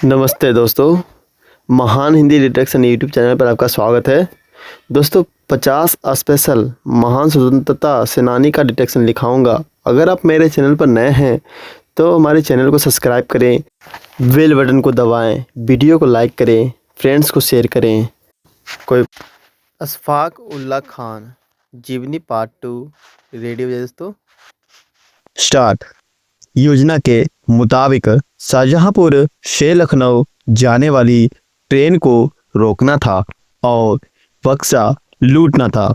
नमस्ते दोस्तों, महान हिंदी डिटेक्शन यूट्यूब चैनल पर आपका स्वागत है। दोस्तों 50 स्पेशल महान स्वतंत्रता सेनानी का डिटेक्शन लिखाऊंगा। अगर आप मेरे चैनल पर नए हैं तो हमारे चैनल को सब्सक्राइब करें, बेल बटन को दबाएं, वीडियो को लाइक करें, फ्रेंड्स को शेयर करें। कोई अशफाक उल्ला खान जीवनी पार्ट 2 रेडी हो जाए दोस्तों। स्टार्ट। योजना के मुताबिक शाहजहांपुर से लखनऊ जाने वाली ट्रेन को रोकना था और बक्सा लूटना था।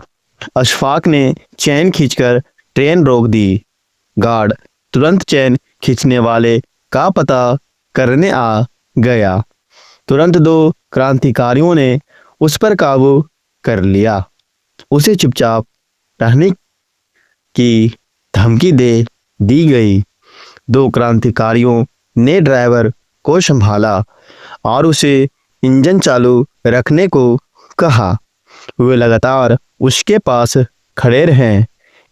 अशफाक ने चैन खींचकर ट्रेन रोक दी। गार्ड तुरंत चैन खींचने वाले का पता करने आ गया। तुरंत दो क्रांतिकारियों ने उस पर काबू कर लिया। उसे चुपचाप रहने की धमकी दे दी गई। दो क्रांतिकारियों ने ड्राइवर को संभाला और उसे इंजन चालू रखने को कहा। वे लगातार उसके पास खड़े रहे।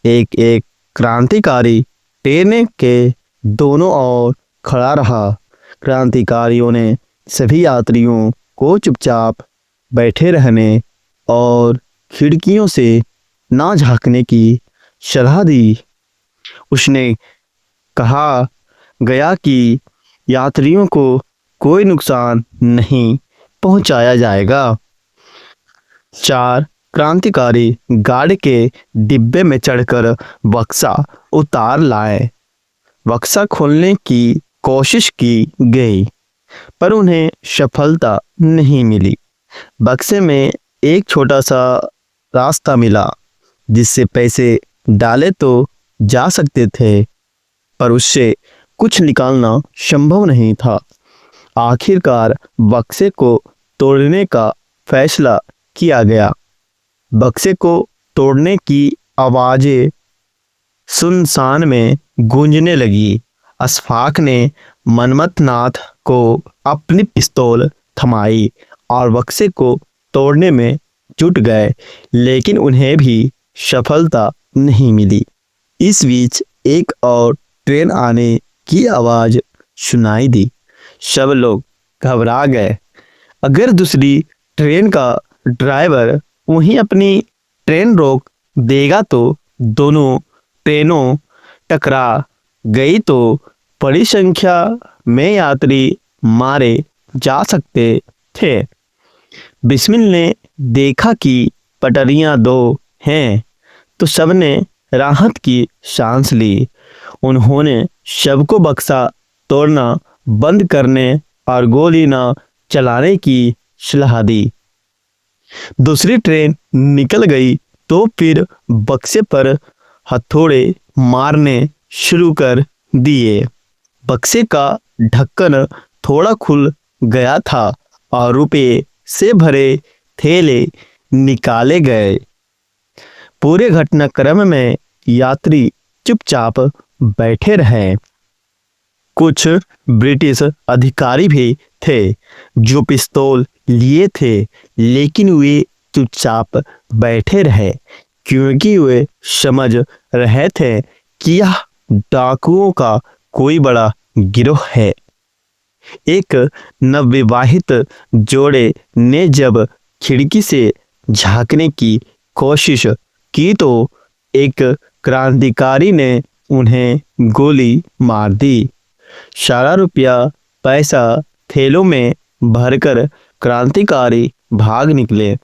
एक एक क्रांतिकारी ट्रेन के दोनों ओर खड़ा रहा। क्रांतिकारियों ने सभी यात्रियों को चुपचाप बैठे रहने और खिड़कियों से ना झांकने की सलाह दी। उसने कहा गया कि यात्रियों को कोई नुकसान नहीं पहुंचाया जाएगा। चार क्रांतिकारी गाड़ी के डिब्बे में चढ़कर बक्सा उतार लाए। बक्सा खोलने की कोशिश की गई पर उन्हें सफलता नहीं मिली। बक्से में एक छोटा सा रास्ता मिला जिससे पैसे डाले तो जा सकते थे, पर उससे कुछ निकालना संभव नहीं था। आखिरकार बक्से को तोड़ने का फैसला किया गया। बक्से को तोड़ने की आवाजें सुनसान में गूंजने लगी। अशफाक ने मनमथनाथ को अपनी पिस्तौल थमाई और बक्से को तोड़ने में जुट गए, लेकिन उन्हें भी सफलता नहीं मिली। इस बीच एक और ट्रेन आने की आवाज सुनाई दी। सब लोग घबरा गए। अगर दूसरी ट्रेन का ड्राइवर वहीं अपनी ट्रेन रोक देगा तो दोनों ट्रेनों टकरा गई तो बड़ी संख्या में यात्री मारे जा सकते थे। बिस्मिल ने देखा कि पटरियां दो हैं तो सबने राहत की सांस ली। उन्होंने सबको बक्सा तोड़ना बंद करने और गोली न चलाने की सलाह दी। दूसरी ट्रेन निकल गई तो फिर बक्से पर हथौड़े मारने शुरू कर दिए। बक्से का ढक्कन थोड़ा खुल गया था और रुपये से भरे थैले निकाले गए। पूरे घटनाक्रम में यात्री चुपचाप बैठे रहे। कुछ ब्रिटिश अधिकारी भी थे जो पिस्तौल लिए थे, लेकिन वे चुपचाप बैठे रहे क्योंकि वे समझ रहे थे कि यह डाकुओं का कोई बड़ा गिरोह है। एक नवविवाहित जोड़े ने जब खिड़की से झांकने की कोशिश की तो एक क्रांतिकारी ने उन्हें गोली मार दी। सारा रुपया पैसा थैलों में भरकर क्रांतिकारी भाग निकले।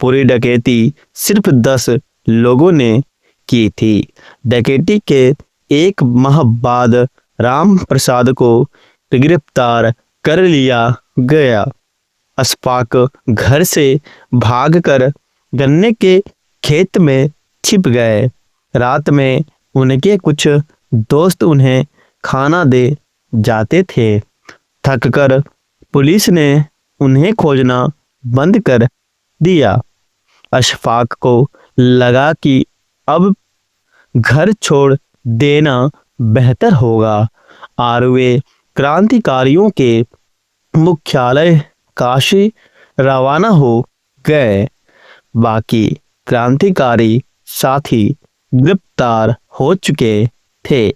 पूरी डकैती सिर्फ 10 लोगों ने की थी। डकैती के एक माह बाद राम प्रसाद को गिरफ्तार कर लिया गया। अशफाक घर से भागकर गन्ने के खेत में छिप गए। रात में उनके कुछ दोस्त उन्हें खाना दे जाते थे। थककर पुलिस ने उन्हें खोजना बंद कर दिया। अशफाक को लगा कि अब घर छोड़ देना बेहतर होगा और वे क्रांतिकारियों के मुख्यालय काशी रवाना हो गए। बाकी क्रांतिकारी साथी गिरफ्तार हो चुके थे।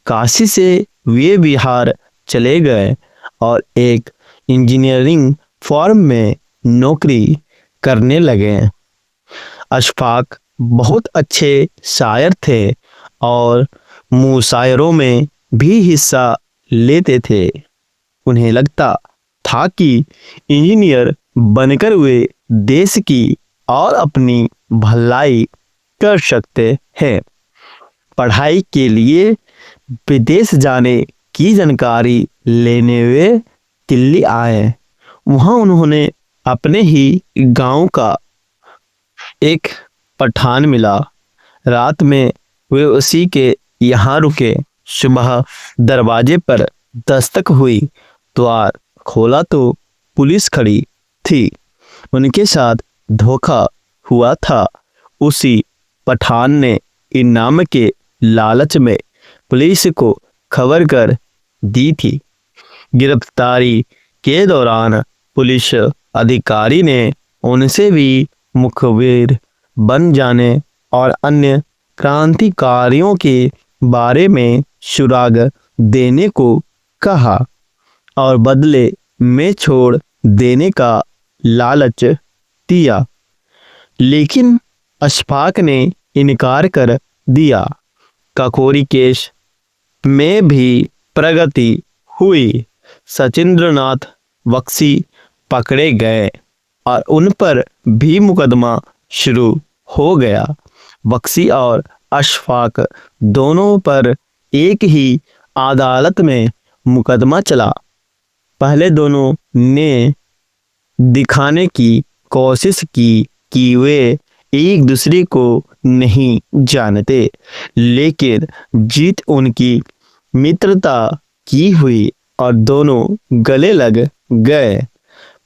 काशी से वे बिहार चले गए और एक इंजीनियरिंग फर्म में नौकरी करने लगे। अशफाक बहुत अच्छे शायर थे और मुशायरों में भी हिस्सा लेते थे। उन्हें लगता था कि इंजीनियर बनकर वे देश की और अपनी भलाई कर सकते हैं। पढ़ाई के लिए विदेश जाने की जानकारी लेने वे दिल्ली आए। वहां उन्होंने अपने ही गांव का एक पठान मिला। रात में वे उसी के यहाँ रुके। सुबह दरवाजे पर दस्तक हुई। द्वार खोला तो पुलिस खड़ी थी। उनके साथ धोखा हुआ था। उसी पठान ने इनाम के लालच में पुलिस को खबर कर दी थी। गिरफ्तारी के दौरान पुलिस अधिकारी ने उनसे भी मुखबिर बन जाने और अन्य क्रांतिकारियों के बारे में सुराग देने को कहा और बदले में छोड़ देने का लालच दिया, लेकिन अशफाक ने इनकार कर दिया। काकोरी केस में भी प्रगति हुई। सचिंद्रनाथ बख्शी पकड़े गए और उन पर भी मुकदमा शुरू हो गया। बख्शी और अशफाक दोनों पर एक ही अदालत में मुकदमा चला। पहले दोनों ने दिखाने की कोशिश की कि वे एक दूसरे को नहीं जानते, लेकिन जीत उनकी मित्रता की हुई और दोनों गले लग गए।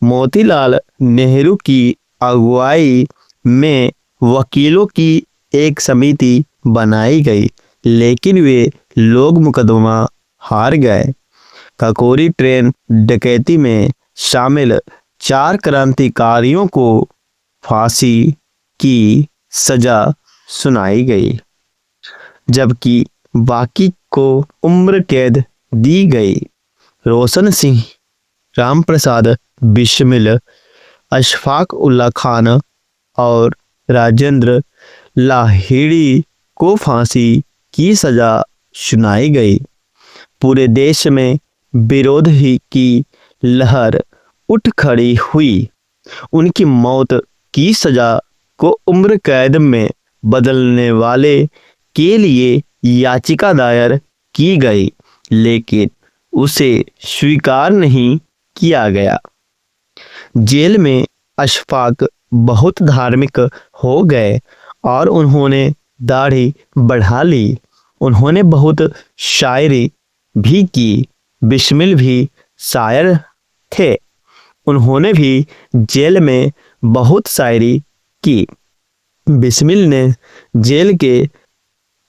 मोतीलाल नेहरू की अगुवाई में वकीलों की एक समिति बनाई गई, लेकिन वे लोग मुकदमा हार गए। काकोरी ट्रेन डकैती में शामिल 4 क्रांतिकारियों को फांसी की सजा सुनाई गई, जबकि बाकी को उम्र कैद दी गई। रोशन सिंह, राम प्रसाद बिस्मिल, अशफाक उल्ला खान और राजेंद्र लाहिड़ी को फांसी की सजा सुनाई गई। पूरे देश में विरोध ही की लहर उठ खड़ी हुई। उनकी मौत की सजा को उम्र कैद में बदलने वाले के लिए याचिका दायर की गई, लेकिन उसे स्वीकार नहीं किया गया। जेल में अशफाक बहुत धार्मिक हो गए और उन्होंने दाढ़ी बढ़ा ली। उन्होंने बहुत शायरी भी की। बिस्मिल भी शायर थे। उन्होंने भी जेल में बहुत शायरी की। बिस्मिल ने जेल के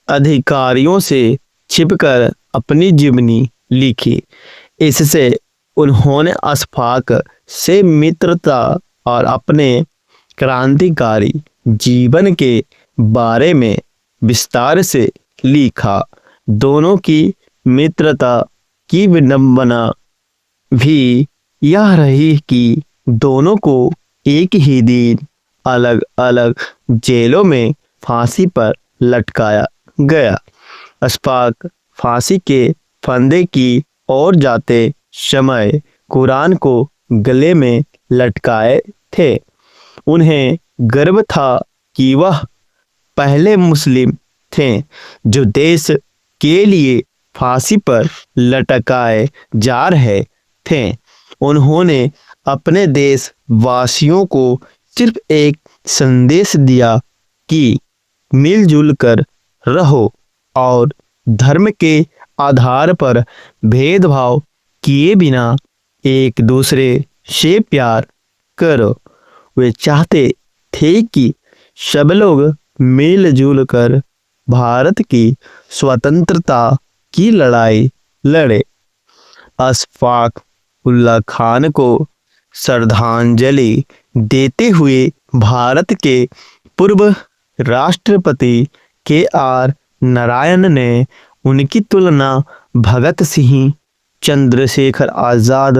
अधिकारियों से छिपकर अपनी जीवनी लिखी। इससे उन्होंने अशफाक से मित्रता और अपने क्रांतिकारी जीवन के बारे में विस्तार से लिखा। दोनों की मित्रता की विडंबना भी यह रही कि दोनों को एक ही दिन अलग अलग जेलों में फांसी पर लटकाया गया। अशफाक फांसी के फंदे की ओर जाते समय कुरान को गले में लटकाए थे। उन्हें गर्व था कि वह पहले मुस्लिम थे जो देश के लिए फांसी पर लटकाए जा रहे थे। उन्होंने अपने देशवासियों को सिर्फ एक संदेश दिया कि मिलजुल कर रहो और धर्म के आधार पर भेदभाव किए बिना एक दूसरे से प्यार करो। वे चाहते थे कि सब लोग मिलजुल कर भारत की स्वतंत्रता की लड़ाई लड़े। अशफाक उल्ला खान को श्रद्धांजलि देते हुए भारत के पूर्व राष्ट्रपति KR नारायण ने उनकी तुलना भगत सिंह, चंद्रशेखर आजाद,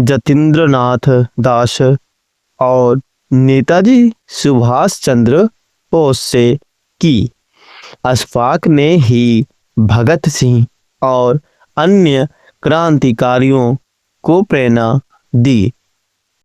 जतींद्रनाथ दास और नेताजी सुभाष चंद्र बोस से की। अशफाक ने ही भगत सिंह और अन्य क्रांतिकारियों को प्रेरणा दी